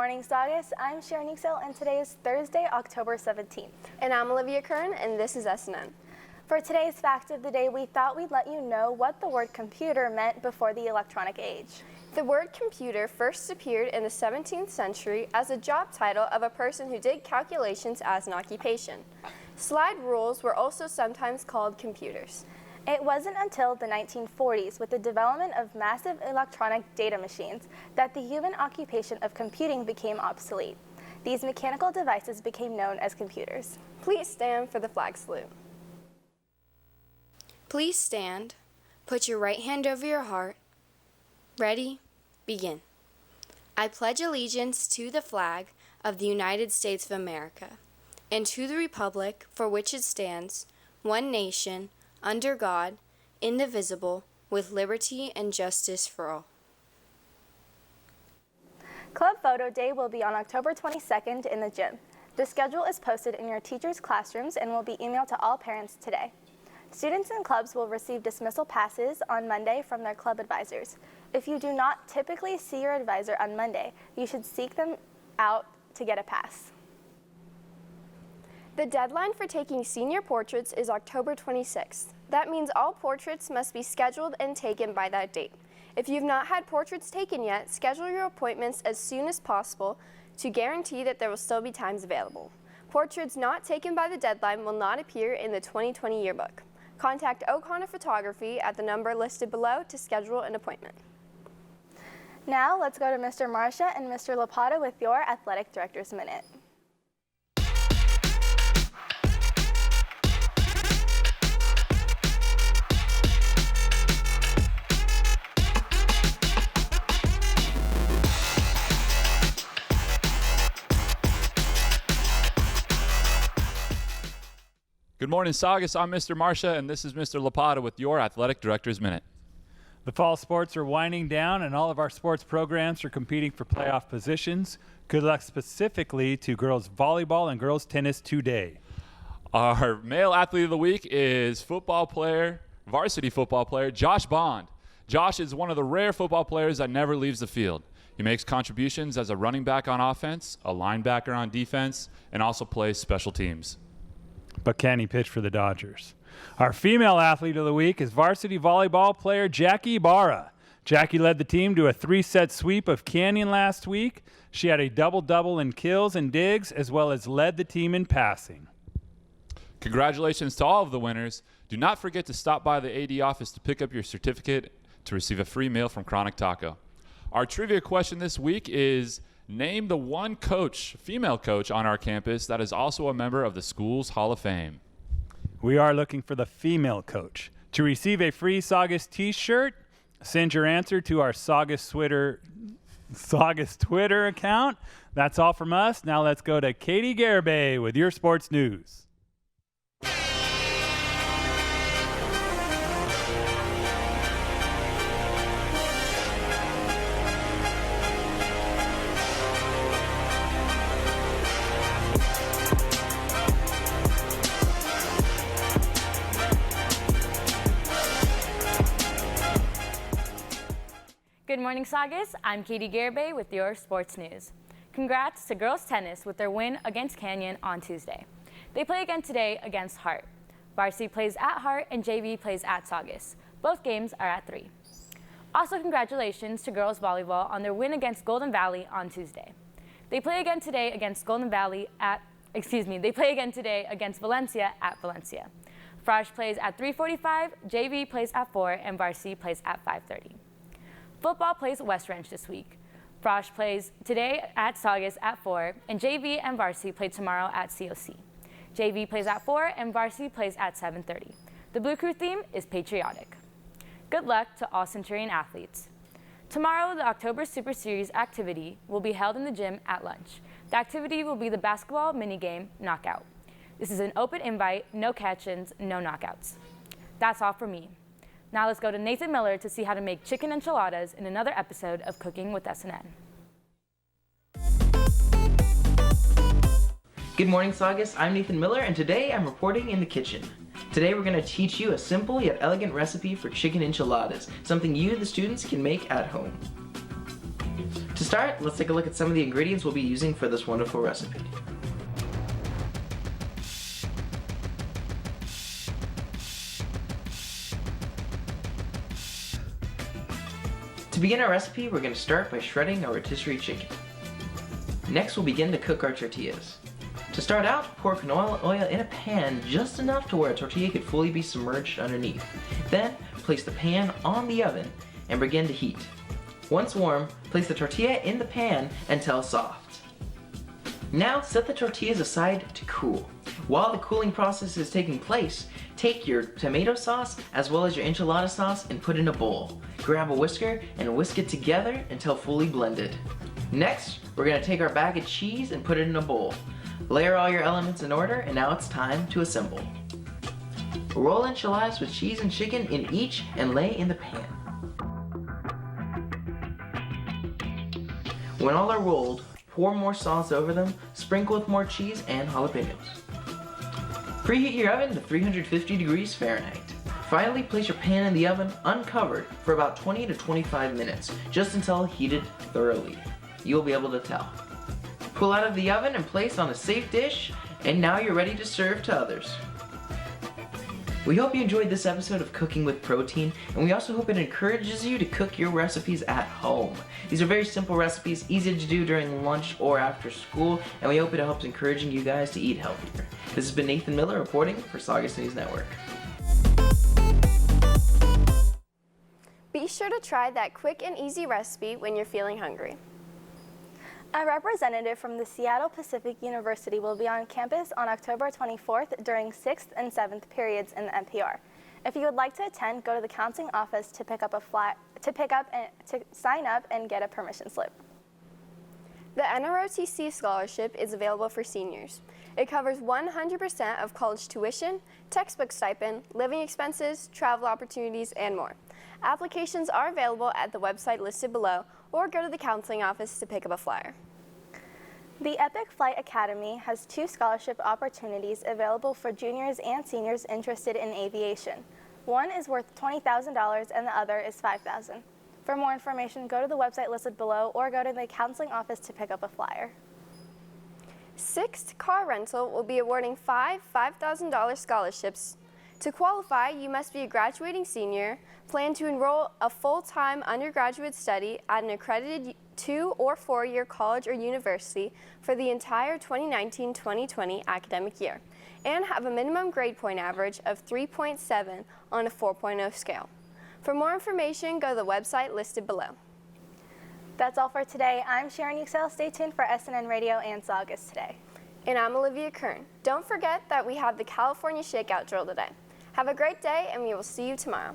morning, Saugus. I'm Sherin Yueksel, and today is Thursday, October 17th. And I'm Olivia Kern, and this is SNN. For today's fact of the day, we thought we'd let you know what the word computer meant before the electronic age. The word computer first appeared in the 17th century as a job title of a person who did calculations as an occupation. Slide rules were also sometimes called computers. It wasn't until the 1940s, with the development of massive electronic data machines, that the human occupation of computing became obsolete. These mechanical devices became known as computers. Please stand for the flag salute. Please stand. Put your right hand over your heart. Ready? Begin. I pledge allegiance to the flag of the United States of America and to the republic for which it stands, one nation, under God, indivisible, with liberty and justice for all. Club Photo Day will be on October 22nd in the gym. The schedule is posted in your teachers' classrooms and will be emailed to all parents today. Students and clubs will receive dismissal passes on Monday from their club advisors. If you do not typically see your advisor on Monday, you should seek them out to get a pass. The deadline for taking senior portraits is October 26th. That means all portraits must be scheduled and taken by that date. If you've not had portraits taken yet, schedule your appointments as soon as possible to guarantee that there will still be times available. Portraits not taken by the deadline will not appear in the 2020 yearbook. Contact O'Connor Photography at the number listed below to schedule an appointment. Now let's go to Mr. Marcia and Mr. Lapata with your Athletic Director's Minute. Good morning, Saugus. I'm Mr. Marcia, and this is Mr. Lapata with your Athletic Director's Minute. The fall sports are winding down, and all of our sports programs are competing for playoff positions. Good luck specifically to girls volleyball and girls tennis today. Our male athlete of the week is varsity football player, Josh Bond. Josh is one of the rare football players that never leaves the field. He makes contributions as a running back on offense, a linebacker on defense, and also plays special teams. But can he pitch for the Dodgers? Our female athlete of the week is varsity volleyball player Jackie Barra. Jackie led the team to a 3-set sweep of Canyon last week. She had a double-double in kills and digs, as well as led the team in passing. Congratulations to all of the winners. Do not forget to stop by the AD office to pick up your certificate to receive a free meal from Chronic Taco. Our trivia question this week is, name the one female coach on our campus that is also a member of the school's Hall of Fame. We are looking for the female coach. To receive a free Saugus t-shirt, send your answer to our Saugus Twitter account. That's all from us. Now let's go to Katie Garibay with your sports news. Good morning, Saugus. I'm Katie Garibay with your sports news. Congrats to girls tennis with their win against Canyon on Tuesday. They play again today against Hart. Varsity plays at Hart and JV plays at Saugus. Both games are at 3. Also, congratulations to girls volleyball on their win against Golden Valley on Tuesday. They play again today against Valencia at Valencia. Frosh plays at 3:45, JV plays at 4, and Varsity plays at 5:30. Football plays West Ranch this week. Frosh plays today at Saugus at 4, and JV and Varsity play tomorrow at COC. JV plays at 4, and Varsity plays at 7:30. The Blue Crew theme is patriotic. Good luck to all Centurion athletes. Tomorrow, the October Super Series activity will be held in the gym at lunch. The activity will be the basketball minigame knockout. This is an open invite, no catch-ins, no knockouts. That's all for me. Now let's go to Nathan Miller to see how to make chicken enchiladas in another episode of Cooking with SNN. Good morning, Saugus. I'm Nathan Miller, and today I'm reporting in the kitchen. Today we're going to teach you a simple yet elegant recipe for chicken enchiladas, something you, the students, can make at home. To start, let's take a look at some of the ingredients we'll be using for this wonderful recipe. To begin our recipe, we're going to start by shredding our rotisserie chicken. Next, we'll begin to cook our tortillas. To start out, pour canola oil in a pan just enough to where a tortilla could fully be submerged underneath. Then, place the pan on the oven and begin to heat. Once warm, place the tortilla in the pan until soft. Now, set the tortillas aside to cool. While the cooling process is taking place, take your tomato sauce as well as your enchilada sauce and put in a bowl. Grab a whisker and whisk it together until fully blended. Next, we're going to take our bag of cheese and put it in a bowl. Layer all your elements in order, and now it's time to assemble. Roll enchiladas with cheese and chicken in each and lay in the pan. When all are rolled, pour more sauce over them, sprinkle with more cheese and jalapenos. Preheat your oven to 350 degrees Fahrenheit. Finally, place your pan in the oven uncovered for about 20 to 25 minutes, just until heated thoroughly. You'll be able to tell. Pull out of the oven and place on a safe dish, and now you're ready to serve to others. We hope you enjoyed this episode of Cooking with Protein, and we also hope it encourages you to cook your recipes at home. These are very simple recipes, easy to do during lunch or after school, and we hope it helps encouraging you guys to eat healthier. This has been Nathan Miller reporting for Saugus News Network. Be sure to try that quick and easy recipe when you're feeling hungry. A representative from the Seattle Pacific University will be on campus on October 24th during 6th and 7th periods in the NPR. If you would like to attend, go to the counseling office to sign up and get a permission slip. The Nrotc scholarship is available for seniors. It covers 100% of college tuition, textbook stipend, living expenses, travel opportunities, and more. Applications are available at the website listed below, or go to the counseling office to pick up a flyer. The Epic Flight Academy has 2 scholarship opportunities available for juniors and seniors interested in aviation. One is worth $20,000 and the other is $5,000. For more information, go to the website listed below or go to the counseling office to pick up a flyer. Sixth Car Rental will be awarding 5 $5,000 scholarships. To qualify, you must be a graduating senior, plan to enroll a full-time undergraduate study at an accredited 2- or 4-year college or university for the entire 2019-2020 academic year, and have a minimum grade point average of 3.7 on a 4.0 scale. For more information, go to the website listed below. That's all for today. I'm Sherin Yueksel. Stay tuned for SNN Radio and Saugus Today. And I'm Olivia Kern. Don't forget that we have the California Shakeout drill today. Have a great day, and we will see you tomorrow.